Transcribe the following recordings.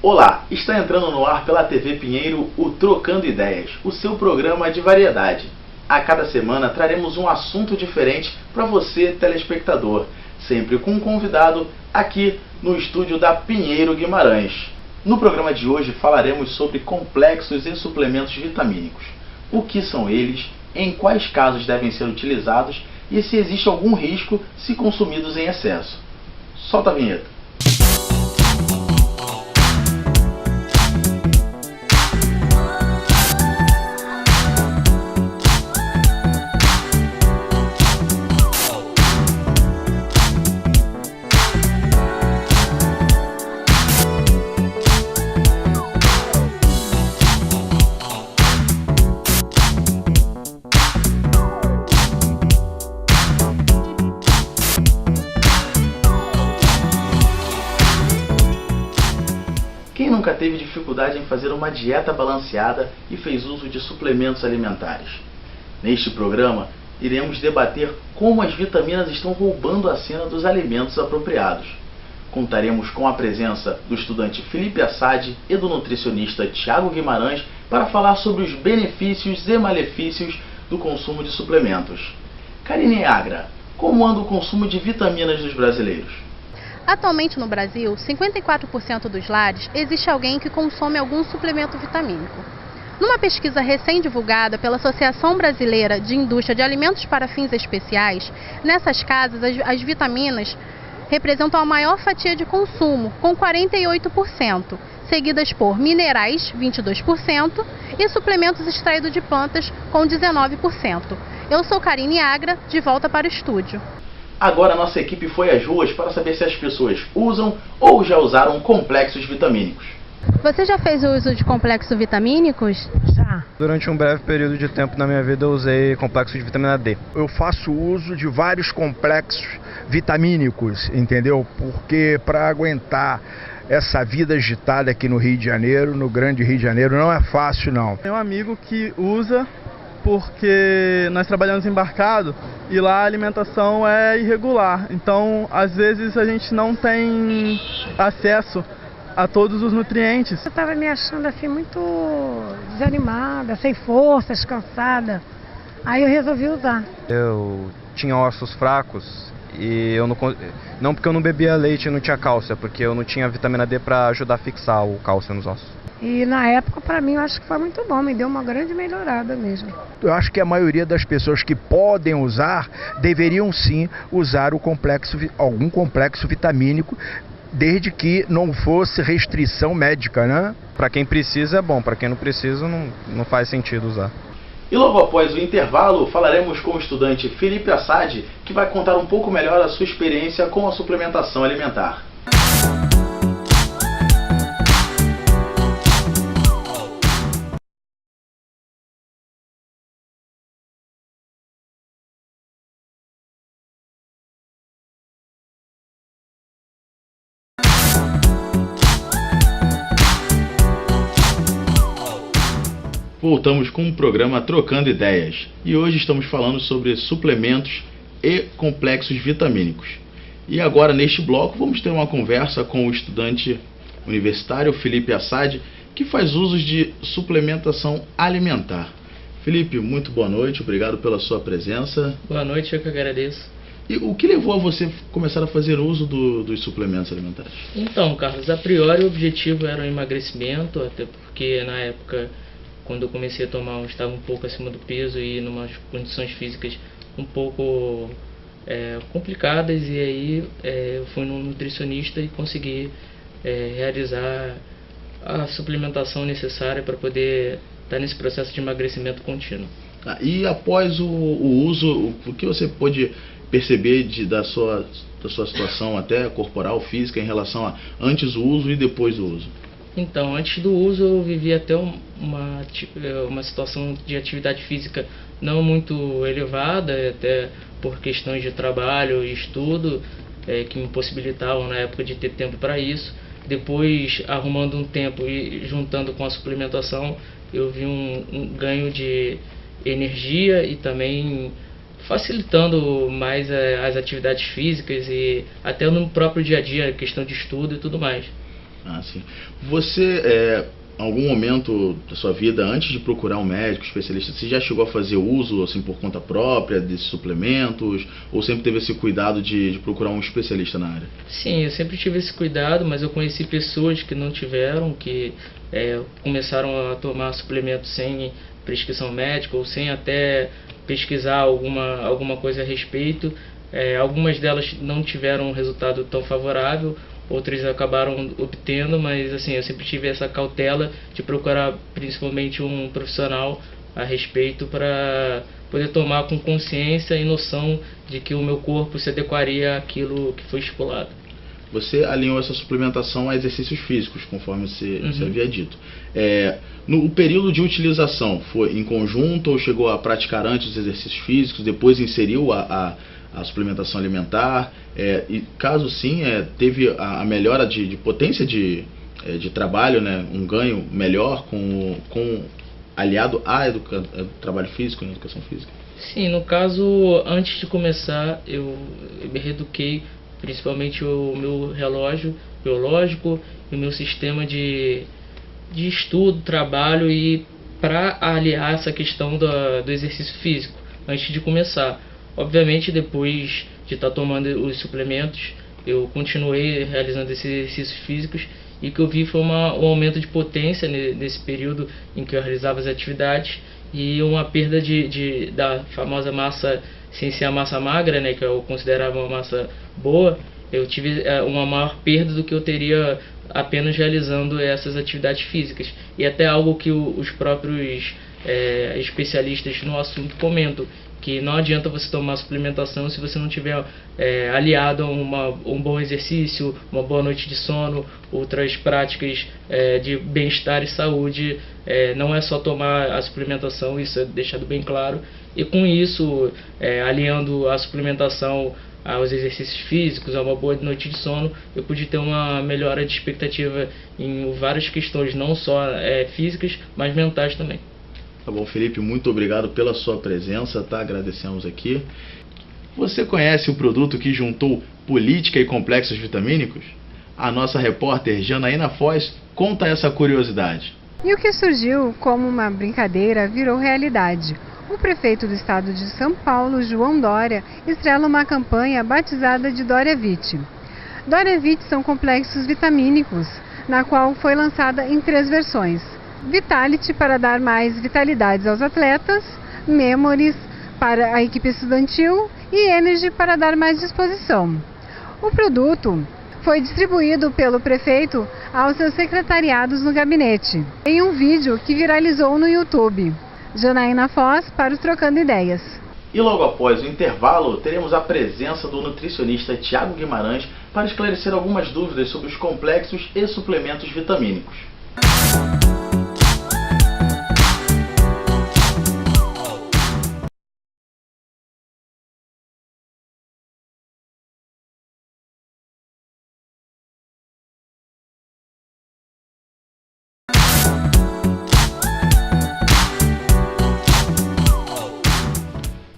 Olá, está entrando no ar pela TV Pinheiro o Trocando Ideias, o seu programa de variedade. A cada semana traremos um assunto diferente para você, telespectador, sempre com um convidado aqui no estúdio da Pinheiro Guimarães. No programa de hoje falaremos sobre complexos e suplementos vitamínicos. O que são eles, em quais casos devem ser utilizados e se existe algum risco se consumidos em excesso. Solta a vinheta. Quem nunca teve dificuldade em fazer uma dieta balanceada e fez uso de suplementos alimentares? Neste programa, iremos debater como as vitaminas estão roubando a cena dos alimentos apropriados. Contaremos com a presença do estudante Felipe Assad e do nutricionista Thiago Guimarães para falar sobre os benefícios e malefícios do consumo de suplementos. Karine Agra, como anda o consumo de vitaminas dos brasileiros? Atualmente no Brasil, 54% dos lares existe alguém que consome algum suplemento vitamínico. Numa pesquisa recém-divulgada pela Associação Brasileira de Indústria de Alimentos para Fins Especiais, nessas casas as vitaminas representam a maior fatia de consumo, com 48%, seguidas por minerais, 22%, e suplementos extraídos de plantas, com 19%. Eu sou Karine Agra, de volta para o estúdio. Agora nossa equipe foi às ruas para saber se as pessoas usam ou já usaram complexos vitamínicos. Você já fez o uso de complexos vitamínicos? Já. Durante um breve período de tempo na minha vida eu usei complexo de vitamina D. Eu faço uso de vários complexos vitamínicos, entendeu? Porque para aguentar essa vida agitada aqui no Rio de Janeiro, no grande Rio de Janeiro, não é fácil não. Tem um amigo que usa porque nós trabalhamos embarcado e lá a alimentação é irregular. Então, às vezes a gente não tem acesso a todos os nutrientes. Eu estava me achando assim muito desanimada, sem forças, cansada. Aí eu resolvi usar. Eu tinha ossos fracos e eu não porque eu não bebia leite e não tinha cálcio, porque eu não tinha vitamina D para ajudar a fixar o cálcio nos ossos. E na época, para mim, eu acho que foi muito bom, me deu uma grande melhorada mesmo. Eu acho que a maioria das pessoas que podem usar, deveriam sim usar algum complexo vitamínico, desde que não fosse restrição médica, né? Para quem precisa é bom, para quem não precisa não faz sentido usar. E logo após o intervalo, falaremos com o estudante Felipe Assad, que vai contar um pouco melhor a sua experiência com a suplementação alimentar. Voltamos com o programa Trocando Ideias e hoje estamos falando sobre suplementos e complexos vitamínicos. E agora neste bloco vamos ter uma conversa com o estudante universitário Felipe Assad, que faz usos de suplementação alimentar. Felipe, muito boa noite, obrigado pela sua presença. Boa noite, eu que agradeço. E o que levou a você começar a fazer uso dos suplementos alimentares? Então, Carlos, a priori o objetivo era o emagrecimento, até porque na época, quando eu comecei a tomar, eu estava um pouco acima do peso e em umas condições físicas um pouco complicadas, e aí eu fui num nutricionista e consegui realizar a suplementação necessária para poder estar nesse processo de emagrecimento contínuo. E após o uso, o que você pôde perceber da sua situação até corporal, física, em relação a antes do uso e depois do uso? Então, antes do uso eu vivi até uma situação de atividade física não muito elevada, até por questões de trabalho e estudo que me possibilitavam na época de ter tempo para isso. Depois, arrumando um tempo e juntando com a suplementação, eu vi um ganho de energia e também facilitando mais as atividades físicas e até no próprio dia a dia, questão de estudo e tudo mais. Ah, sim. Você, em algum momento da sua vida, antes de procurar um médico especialista, você já chegou a fazer uso, assim, por conta própria desses suplementos? Ou sempre teve esse cuidado de procurar um especialista na área? Sim, eu sempre tive esse cuidado, mas eu conheci pessoas que não tiveram, que começaram a tomar suplementos sem prescrição médica ou sem até pesquisar alguma coisa a respeito. Algumas delas não tiveram um resultado tão favorável, outras acabaram obtendo, mas assim, eu sempre tive essa cautela de procurar principalmente um profissional a respeito para poder tomar com consciência e noção de que o meu corpo se adequaria àquilo que foi estipulado. Você alinhou essa suplementação a exercícios físicos, conforme você havia dito. No período de utilização, foi em conjunto ou chegou a praticar antes os exercícios físicos, depois inseriu a suplementação alimentar? E caso sim, teve a melhora de potência de trabalho, né, um ganho melhor aliado ao trabalho físico, na educação física? Sim, no caso, antes de começar, eu me reeduquei, principalmente o meu relógio biológico e o meu sistema de estudo, trabalho, e para aliar essa questão do exercício físico antes de começar. Obviamente, depois de estar tomando os suplementos, eu continuei realizando esses exercícios físicos, e o que eu vi foi um aumento de potência nesse período em que eu realizava as atividades, e uma perda da famosa massa, sem ser a massa magra, né, que eu considerava uma massa boa. Eu tive uma maior perda do que eu teria apenas realizando essas atividades físicas, e até algo que os próprios especialistas no assunto comentam, que não adianta você tomar suplementação se você não tiver aliado a um bom exercício, uma boa noite de sono, outras práticas de bem-estar e saúde. Não é só tomar a suplementação, isso é deixado bem claro. E com isso, aliando a suplementação aos exercícios físicos, a uma boa noite de sono, eu pude ter uma melhora de expectativa em várias questões, não só físicas, mas mentais também. Tá bom, Felipe, muito obrigado pela sua presença, tá? Agradecemos aqui. Você conhece o produto que juntou política e complexos vitamínicos? A nossa repórter Janaína Foz conta essa curiosidade. E o que surgiu como uma brincadeira virou realidade. O prefeito do estado de São Paulo, João Dória, estrela uma campanha batizada de Dória Vit. Dória Vit são complexos vitamínicos, na qual foi lançada em 3 versões. Vitality, para dar mais vitalidades aos atletas, Memories para a equipe estudantil e Energy para dar mais disposição. O produto foi distribuído pelo prefeito aos seus secretariados no gabinete, em um vídeo que viralizou no YouTube. Janaína Foz para o Trocando Ideias. E logo após o intervalo, teremos a presença do nutricionista Tiago Guimarães para esclarecer algumas dúvidas sobre os complexos e suplementos vitamínicos.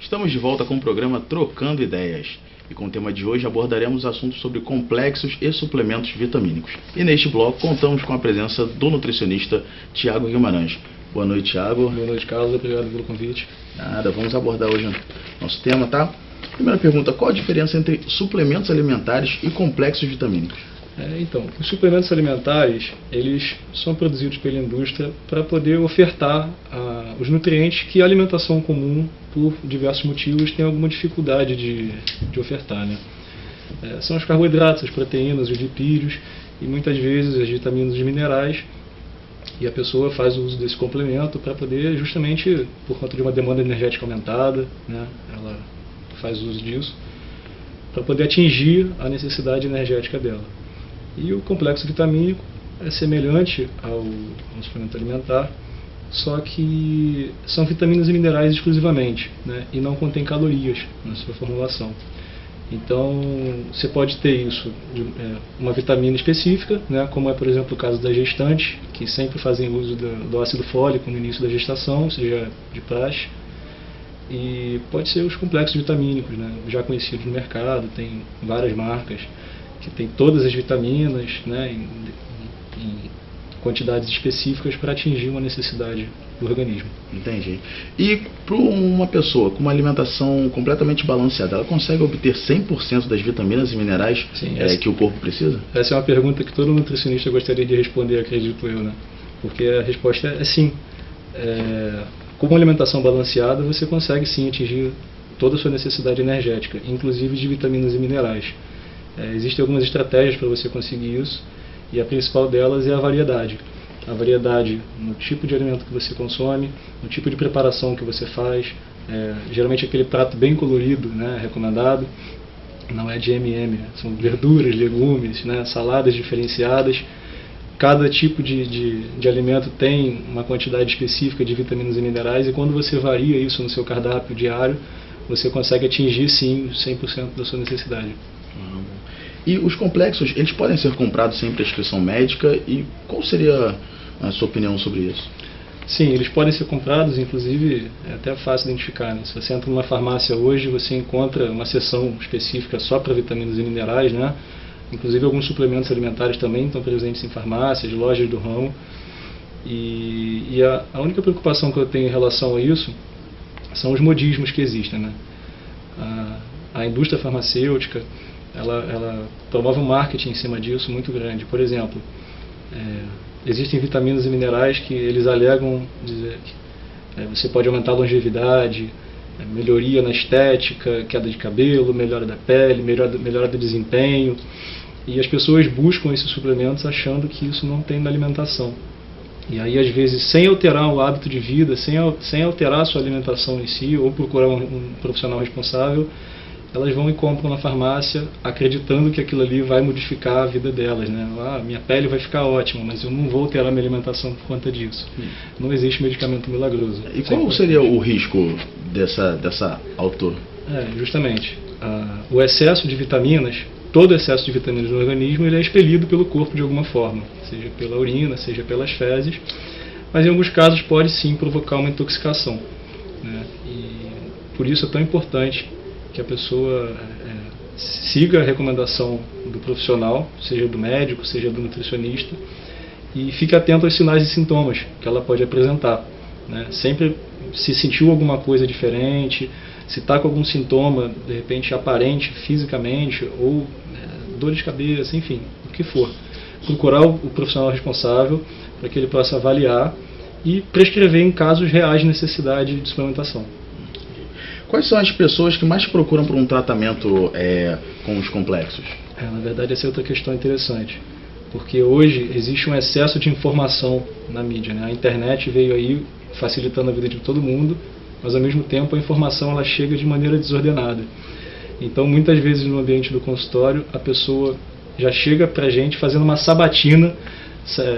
Estamos de volta com o programa Trocando Ideias. E com o tema de hoje abordaremos assuntos sobre complexos e suplementos vitamínicos. E neste bloco contamos com a presença do nutricionista Tiago Guimarães. Boa noite, Tiago. Boa noite, Carlos. Obrigado pelo convite. Nada, vamos abordar hoje nosso tema, tá? Primeira pergunta, qual a diferença entre suplementos alimentares e complexos vitamínicos? Então, os suplementos alimentares, eles são produzidos pela indústria para poder ofertar os nutrientes que a alimentação comum, por diversos motivos, tem alguma dificuldade de ofertar, né? São os carboidratos, as proteínas, os lipídios e muitas vezes as vitaminas e minerais, e a pessoa faz o uso desse complemento para poder, justamente por conta de uma demanda energética aumentada, né? Ela faz uso disso para poder atingir a necessidade energética dela. E o complexo vitamínico é semelhante ao suplemento alimentar, só que são vitaminas e minerais exclusivamente, né, e não contém calorias na sua formulação. Então, você pode ter isso, uma vitamina específica, né, como é, por exemplo, o caso das gestantes, que sempre fazem uso do ácido fólico no início da gestação, ou seja, de praxe. E pode ser os complexos vitamínicos, né, já conhecidos no mercado, tem várias marcas que tem todas as vitaminas, né, quantidades específicas para atingir uma necessidade do organismo. Entendi. E para uma pessoa com uma alimentação completamente balanceada, ela consegue obter 100% das vitaminas e minerais que o corpo precisa? Essa é uma pergunta que todo nutricionista gostaria de responder, acredito eu, né? Porque a resposta é sim. Com uma alimentação balanceada, você consegue sim atingir toda a sua necessidade energética, inclusive de vitaminas e minerais. Existem algumas estratégias para você conseguir isso, e a principal delas é a variedade. A variedade no tipo de alimento que você consome, no tipo de preparação que você faz, geralmente aquele prato bem colorido, né, recomendado, não é de M&M, são verduras, legumes, né, saladas diferenciadas. Cada tipo de alimento tem uma quantidade específica de vitaminas e minerais, e quando você varia isso no seu cardápio diário, você consegue atingir sim 100% da sua necessidade. E os complexos, eles podem ser comprados sem prescrição médica, e qual seria a sua opinião sobre isso? Sim, eles podem ser comprados, inclusive é até fácil identificar, né? Se você entra numa farmácia hoje, você encontra uma seção específica só para vitaminas e minerais, né? Inclusive alguns suplementos alimentares também estão presentes em farmácias, lojas do ramo. E a única preocupação que eu tenho em relação a isso são os modismos que existem, né? A indústria farmacêutica, ela promove um marketing em cima disso muito grande. Por exemplo, existem vitaminas e minerais que eles alegam dizer que você pode aumentar a longevidade, melhoria na estética, queda de cabelo, melhora da pele, melhora do desempenho. E as pessoas buscam esses suplementos achando que isso não tem na alimentação. E aí, às vezes, sem alterar o hábito de vida, sem alterar a sua alimentação em si, ou procurar um profissional responsável, elas vão e compram na farmácia acreditando que aquilo ali vai modificar a vida delas, né? Minha pele vai ficar ótima, mas eu não vou alterar minha alimentação por conta disso. Não existe medicamento milagroso. E qual seria o risco dessa autor? Justamente. O excesso de vitaminas, todo excesso de vitaminas no organismo, ele é expelido pelo corpo de alguma forma, seja pela urina, seja pelas fezes, mas em alguns casos pode sim provocar uma intoxicação, né? E por isso é tão importante que a pessoa siga a recomendação do profissional, seja do médico, seja do nutricionista, e fique atento aos sinais e sintomas que ela pode apresentar, né? Sempre se sentiu alguma coisa diferente, se está com algum sintoma, de repente aparente fisicamente, ou dor de cabeça, enfim, o que for, procurar o profissional responsável para que ele possa avaliar e prescrever em casos reais de necessidade de suplementação. Quais são as pessoas que mais procuram por um tratamento com os complexos? Na verdade, essa é outra questão interessante, porque hoje existe um excesso de informação na mídia, né? A internet veio aí facilitando a vida de todo mundo, mas ao mesmo tempo a informação ela chega de maneira desordenada. Então, muitas vezes no ambiente do consultório, a pessoa já chega para a gente fazendo uma sabatina,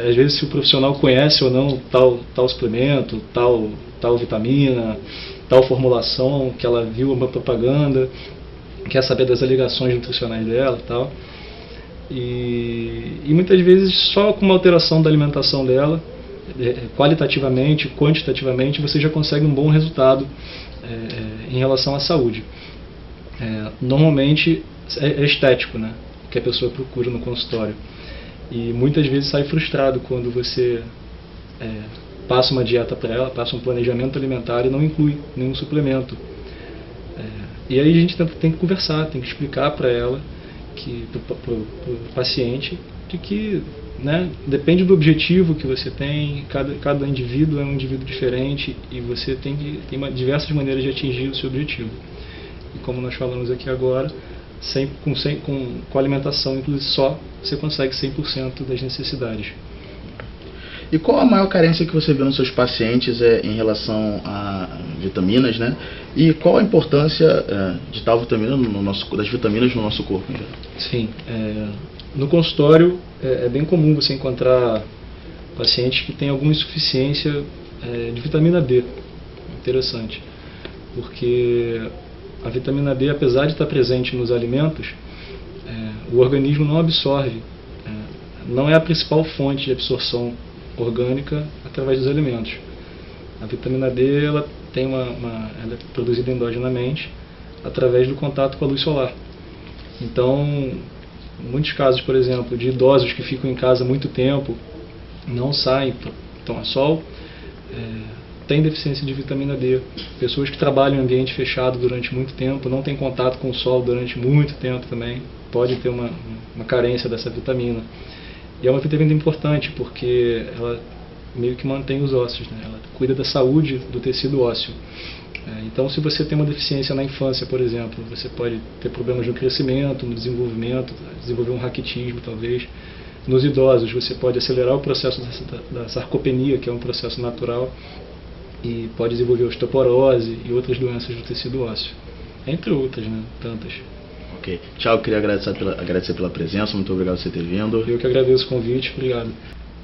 às vezes se o profissional conhece ou não tal suplemento, tal vitamina, tal formulação, que ela viu uma propaganda, quer saber das alegações nutricionais dela e tal. E muitas vezes só com uma alteração da alimentação dela, qualitativamente, quantitativamente, você já consegue um bom resultado em relação à saúde. Normalmente é estético, né, que a pessoa procura no consultório. E muitas vezes sai frustrado quando você passa uma dieta para ela, passa um planejamento alimentar e não inclui nenhum suplemento. E aí a gente tem que conversar, tem que explicar para ela, para o paciente, de que, né, depende do objetivo que você tem, cada indivíduo é um indivíduo diferente e você tem diversas maneiras de atingir o seu objetivo. E como nós falamos aqui agora, com alimentação, inclusive só, você consegue 100% das necessidades. E qual a maior carência que você vê nos seus pacientes em relação a vitaminas, né? E qual a importância de tal vitamina das vitaminas no nosso corpo, em geral? Sim, no consultório é bem comum você encontrar pacientes que têm alguma insuficiência de vitamina D. Interessante, porque a vitamina D, apesar de estar presente nos alimentos, o organismo não absorve, não é a principal fonte de absorção orgânica através dos alimentos. A vitamina D ela é produzida endogenamente através do contato com a luz solar. Então, em muitos casos, por exemplo, de idosos que ficam em casa muito tempo não saem para tomar sol, têm deficiência de vitamina D. Pessoas que trabalham em ambiente fechado durante muito tempo, não têm contato com o sol durante muito tempo também, podem ter uma carência dessa vitamina. E é uma vitamina importante porque ela meio que mantém os ossos, né? Ela cuida da saúde do tecido ósseo. Então, se você tem uma deficiência na infância, por exemplo, você pode ter problemas no crescimento, no desenvolvimento, desenvolver um raquitismo talvez. Nos idosos, você pode acelerar o processo da sarcopenia, que é um processo natural, e pode desenvolver osteoporose e outras doenças do tecido ósseo, entre outras, né? Tantas. Ok. Tchau, queria agradecer pela presença, muito obrigado por você ter vindo. Eu que agradeço o convite, obrigado.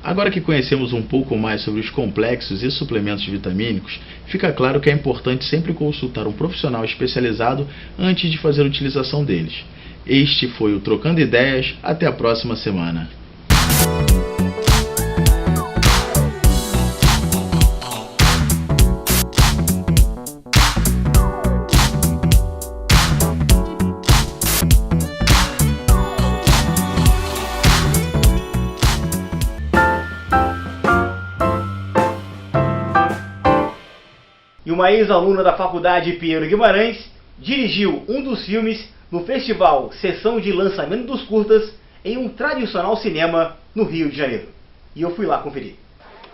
Agora que conhecemos um pouco mais sobre os complexos e suplementos vitamínicos, fica claro que é importante sempre consultar um profissional especializado antes de fazer a utilização deles. Este foi o Trocando Ideias, até a próxima semana. E uma ex-aluna da Faculdade Pinheiro Guimarães dirigiu um dos filmes no festival Sessão de Lançamento dos Curtas em um tradicional cinema no Rio de Janeiro. E eu fui lá conferir.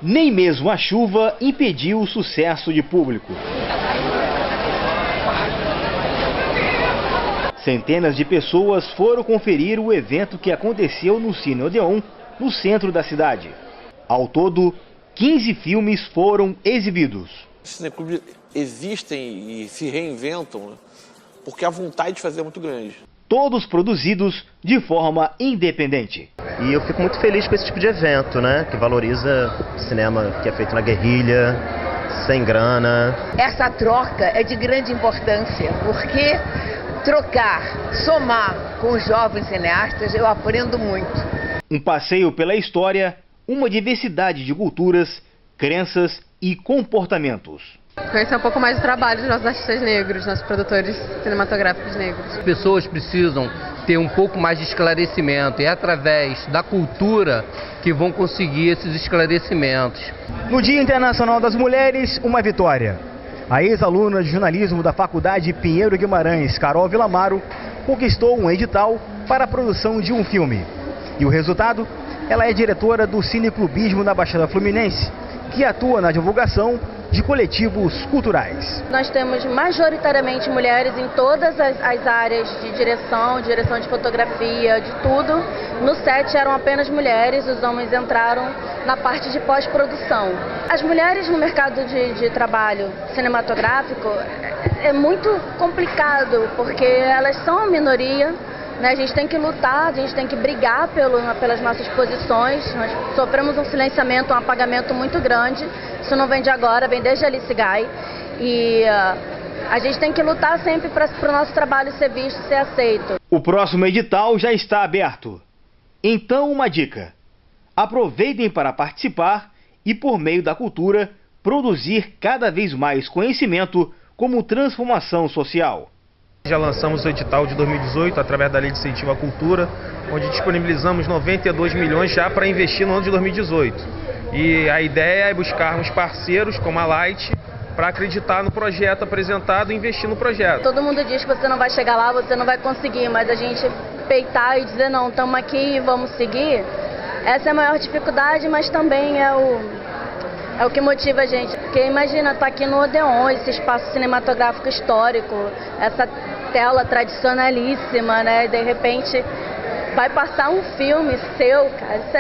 Nem mesmo a chuva impediu o sucesso de público. Centenas de pessoas foram conferir o evento que aconteceu no Cine Odeon, no centro da cidade. Ao todo, 15 filmes foram exibidos. Os cineclubes existem e se reinventam, né? Porque a vontade de fazer é muito grande. Todos produzidos de forma independente. E eu fico muito feliz com esse tipo de evento, né? Que valoriza o cinema que é feito na guerrilha, sem grana. Essa troca é de grande importância, porque trocar, somar com os jovens cineastas, eu aprendo muito. Um passeio pela história, uma diversidade de culturas, crenças e comportamentos. Conhecer um pouco mais do trabalho dos nossos artistas negros, nossos produtores cinematográficos negros. As pessoas precisam ter um pouco mais de esclarecimento e é através da cultura que vão conseguir esses esclarecimentos. No Dia Internacional das Mulheres, uma vitória. A ex-aluna de jornalismo da Faculdade Pinheiro Guimarães, Carol Vilamaro, conquistou um edital para a produção de um filme. E o resultado? Ela é diretora do Cineclubismo na Baixada Fluminense, que atua na divulgação de coletivos culturais. Nós temos majoritariamente mulheres em todas as áreas de direção de fotografia, de tudo. No set eram apenas mulheres, os homens entraram na parte de pós-produção. As mulheres no mercado de trabalho cinematográfico é muito complicado, porque elas são a minoria. A gente tem que lutar, a gente tem que brigar pelas nossas posições. Nós sofremos um silenciamento, um apagamento muito grande. Isso não vem de agora, vem desde Alice Guy. E a gente tem que lutar sempre para o nosso trabalho ser visto, ser aceito. O próximo edital já está aberto. Então, uma dica. Aproveitem para participar e, por meio da cultura, produzir cada vez mais conhecimento como transformação social. Já lançamos o edital de 2018 através da Lei de Incentivo à Cultura, onde disponibilizamos 92 milhões já para investir no ano de 2018. E a ideia é buscarmos parceiros como a Light para acreditar no projeto apresentado e investir no projeto. Todo mundo diz que você não vai chegar lá, você não vai conseguir, mas a gente peitar e dizer não, estamos aqui e vamos seguir, essa é a maior dificuldade, mas também é o que motiva a gente. Porque imagina, estar aqui no Odeon, esse espaço cinematográfico histórico, essa tela tradicionalíssima, né? De repente vai passar um filme seu, cara, isso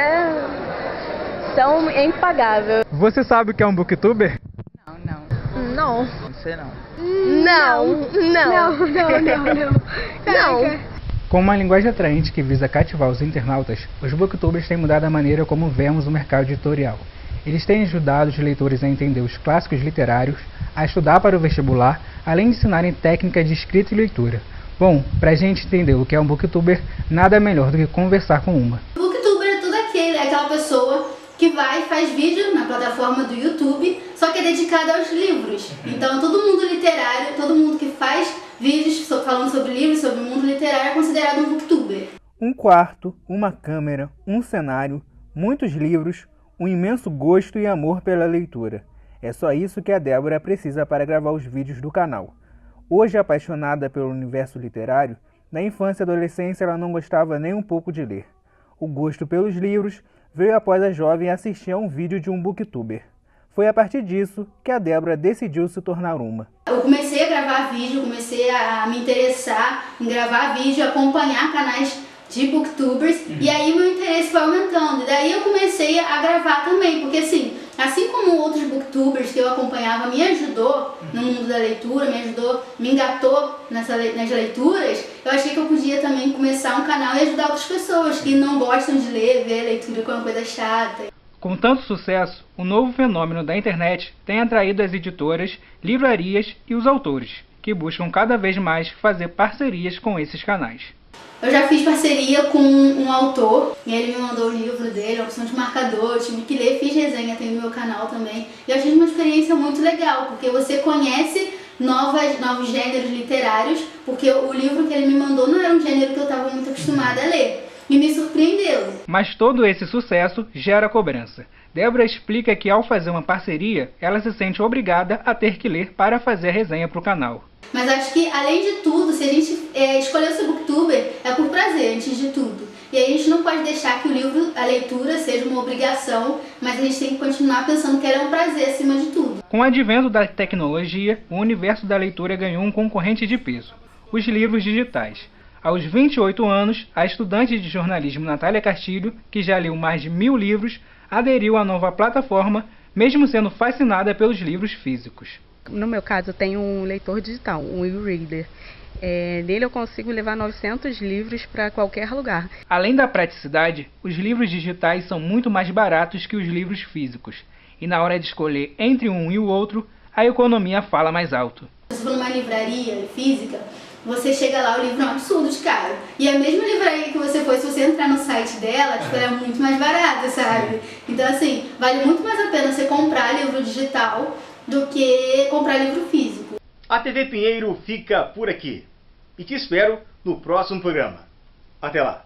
é impagável. Você sabe o que é um booktuber? Não. Você não. Não. Com uma linguagem atraente que visa cativar os internautas, os booktubers têm mudado a maneira como vemos o mercado editorial. Eles têm ajudado os leitores a entender os clássicos literários, a estudar para o vestibular, além de ensinarem técnicas de escrita e leitura. Bom, pra gente entender o que é um booktuber, nada melhor do que conversar com uma. Booktuber é tudo aquele, é aquela pessoa que vai e faz vídeo na plataforma do YouTube, só que é dedicada aos livros. Então todo mundo literário, todo mundo que faz vídeos falando sobre livros, sobre o mundo literário é considerado um booktuber. Um quarto, uma câmera, um cenário, muitos livros, um imenso gosto e amor pela leitura. É só isso que a Débora precisa para gravar os vídeos do canal. Hoje apaixonada pelo universo literário, na infância e adolescência ela não gostava nem um pouco de ler. O gosto pelos livros veio após a jovem assistir a um vídeo de um booktuber. Foi a partir disso que a Débora decidiu se tornar uma. Eu comecei a gravar vídeo, comecei a me interessar em gravar vídeo, acompanhar canais de booktubers, e aí meu interesse foi aumentando. E daí eu comecei a gravar também, porque assim como outros booktubers que eu acompanhava me ajudou no mundo da leitura, me ajudou, me engatou nas leituras, eu achei que eu podia também começar um canal e ajudar outras pessoas que não gostam de ler, ver a leitura como uma coisa chata. Com tanto sucesso, o novo fenômeno da internet tem atraído as editoras, livrarias e os autores, que buscam cada vez mais fazer parcerias com esses canais. Eu já fiz parceria com um autor, e ele me mandou o livro dele, a opção de marcador, tive que ler, fiz resenha, tem no meu canal também. E eu achei uma experiência muito legal, porque você conhece novos gêneros literários, porque o livro que ele me mandou não era um gênero que eu estava muito acostumada a ler. E me surpreendeu. Mas todo esse sucesso gera cobrança. Débora explica que ao fazer uma parceria, ela se sente obrigada a ter que ler para fazer a resenha para o canal. Mas acho que, além de tudo, se a gente escolher ser booktuber, é por prazer, antes de tudo. E aí a gente não pode deixar que o livro, a leitura, seja uma obrigação, mas a gente tem que continuar pensando que ela é um prazer acima de tudo. Com o advento da tecnologia, o universo da leitura ganhou um concorrente de peso: os livros digitais. Aos 28 anos, a estudante de jornalismo Natália Castilho, que já leu mais de 1000 livros, aderiu à nova plataforma, mesmo sendo fascinada pelos livros físicos. No meu caso, eu tenho um leitor digital, um e-reader. Nele eu consigo levar 900 livros para qualquer lugar. Além da praticidade, os livros digitais são muito mais baratos que os livros físicos. E na hora de escolher entre um e o outro, a economia fala mais alto. Se for numa livraria física, você chega lá, o livro é um absurdo de caro. E a mesma livraria que você foi, se você entrar no site dela, ela é muito mais barata, sabe? Então, vale muito mais a pena você comprar livro digital do que comprar livro físico. A TV Pinheiro fica por aqui. E te espero no próximo programa. Até lá!